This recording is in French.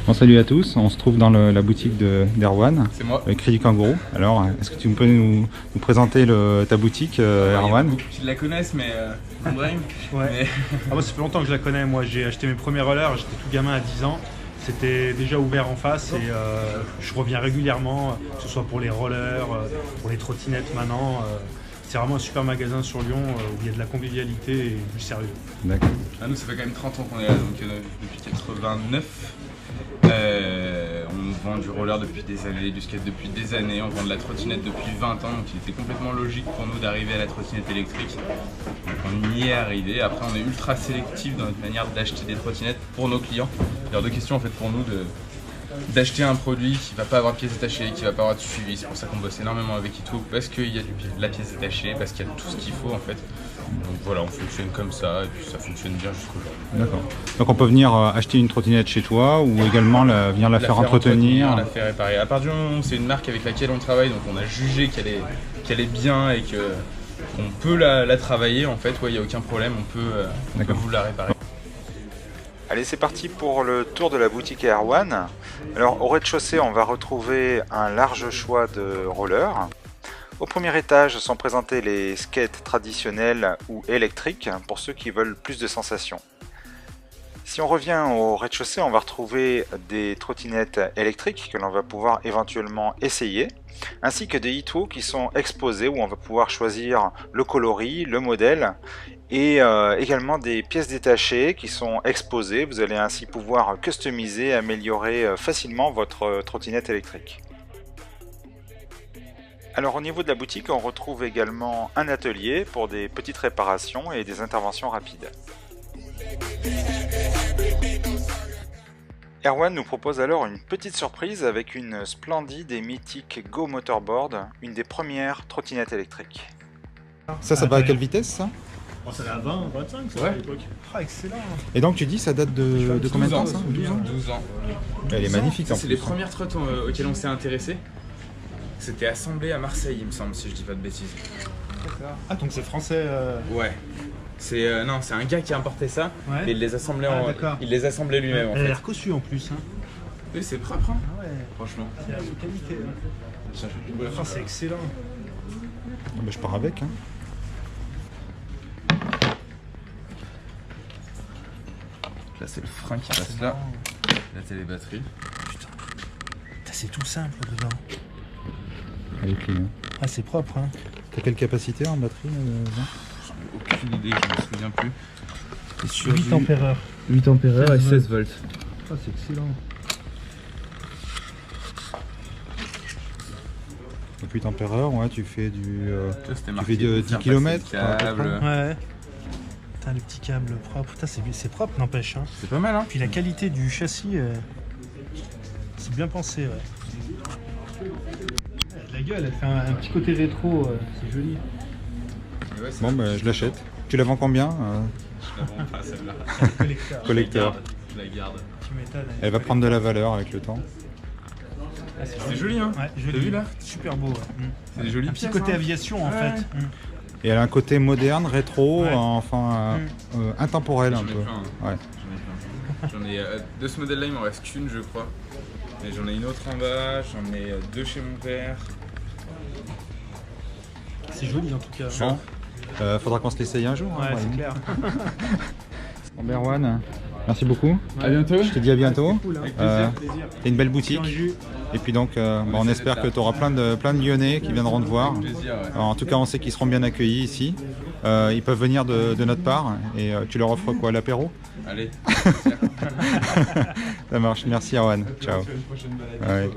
Bon, salut à tous, on se trouve dans la boutique d'Erwan. C'est moi. Avec Cri du Kangourou. Alors, est-ce que tu peux nous présenter ta boutique, Erwan? Tu la connaissent, mais Brahim. Ouais. Mais... Ah, moi, ça fait longtemps que je la connais. Moi, j'ai acheté mes premiers rollers, j'étais tout gamin à 10 ans. C'était déjà ouvert en face et je reviens régulièrement, que ce soit pour les rollers, pour les trottinettes maintenant. C'est vraiment un super magasin sur Lyon où il y a de la convivialité et du sérieux. D'accord. Ah, nous, ça fait quand même 30 ans qu'on est là, donc depuis 89. On vend du roller depuis des années, du skate depuis des années, on vend de la trottinette depuis 20 ans, donc il était complètement logique pour nous d'arriver à la trottinette électrique. Donc on y est arrivé. Après, on est ultra sélectif dans notre manière d'acheter des trottinettes pour nos clients. Il y a deux questions en fait pour nous d'acheter un produit qui va pas avoir de pièces détachées, qui va pas avoir de suivi. C'est pour ça qu'on bosse énormément avec Ito, parce qu'il y a de la pièce détachée, parce qu'il y a tout ce qu'il faut en fait. Donc voilà, on fonctionne comme ça et puis ça fonctionne bien jusqu'aujourd'hui. D'accord. Donc on peut venir acheter une trottinette chez toi ou également venir la faire entretenir. La faire réparer. À part du moment où c'est une marque avec laquelle on travaille, donc on a jugé qu'elle est bien et qu'on peut la travailler, en fait, il n'y a aucun problème, on peut vous la réparer. Allez, c'est parti pour le tour de la boutique Erwan. Alors au rez-de-chaussée, on va retrouver un large choix de rollers. Au premier étage sont présentés les skates traditionnels ou électriques pour ceux qui veulent plus de sensations. Si on revient au rez-de-chaussée, on va retrouver des trottinettes électriques que l'on va pouvoir éventuellement essayer, ainsi que des Ito qui sont exposés où on va pouvoir choisir le coloris, le modèle et également des pièces détachées qui sont exposées. Vous allez ainsi pouvoir customiser, améliorer facilement votre trottinette électrique. Alors au niveau de la boutique, on retrouve également un atelier pour des petites réparations et des interventions rapides. Erwan nous propose alors une petite surprise avec une splendide et mythique Go Motorboard, une des premières trottinettes électriques. Ça va à quelle vitesse ça? Oh, ça va à 20, 25 ça, à l'époque. Ah, excellent. Et donc tu dis ça date de combien de temps ça? 12 ans. Elle est magnifique en C'est plus. les premières trottes auxquelles on s'est intéressé. C'était assemblé à Marseille, il me semble, si je dis pas de bêtises. Ah, donc c'est français. Ouais. C'est non, c'est un gars qui a importé ça et il les assemblait lui-même en Elle a fait. l'air cossue en plus. Hein. Oui, c'est propre, hein. Ah ouais, Franchement. c'est la qualité. Hein. Ah, c'est excellent. Ah bah, je pars avec. Hein. Là, c'est le frein qui passe là. Là, c'est les batteries. Putain, c'est tout simple dedans. Avec les... Ah, c'est propre. Hein. T'as quelle capacité en batterie Aucune idée, je me souviens plus. Et sur 8 ampères. 8 ampères et 16 volts. Ah, c'est excellent. Donc 8 ampères, ouais, tu fais du... Tu fais de 10 km. Ouais. Putain, le petit câble propre. Putain, c'est propre, n'empêche. Hein. C'est pas mal, hein. Puis la qualité du châssis, c'est bien pensé, ouais. La gueule, elle fait un petit côté rétro, c'est joli. Ouais, Bon, bah, je l'achète. Tu la vends combien Je la vends pas celle-là. Collecteur. Collecteur. Je la garde. Tu m'étonnes. Elle va prendre de la valeur avec le temps. Ah, C'est joli, hein. Ouais, T'as vu là? Super beau, ouais. C'est des jolies Un petit pièces, côté hein. aviation, en fait. Et elle a un côté moderne, rétro, Ouais. enfin intemporel un J'en ai peu. plein, hein. Ouais. J'en ai de ce modèle-là, il m'en reste qu'une, je crois. Mais j'en ai une autre en bas, j'en ai deux chez mon père. C'est joli, en tout cas. Bon, faudra qu'on se l'essaye un jour. Ouais, hein, c'est clair. Bon, Erwan, merci beaucoup. À bientôt. Je te dis à bientôt. Cool, hein. Plaisir. T'as une belle boutique. En jus. Et puis donc, on espère que tu auras plein de Lyonnais qui viendront te voir. Plaisir, ouais. Alors, en tout cas, on sait qu'ils seront bien accueillis ici. Ils peuvent venir de notre part. Et tu leur offres quoi, l'apéro? Allez. Ça marche. Merci Erwan. Ciao. Une prochaine balade. Ouais.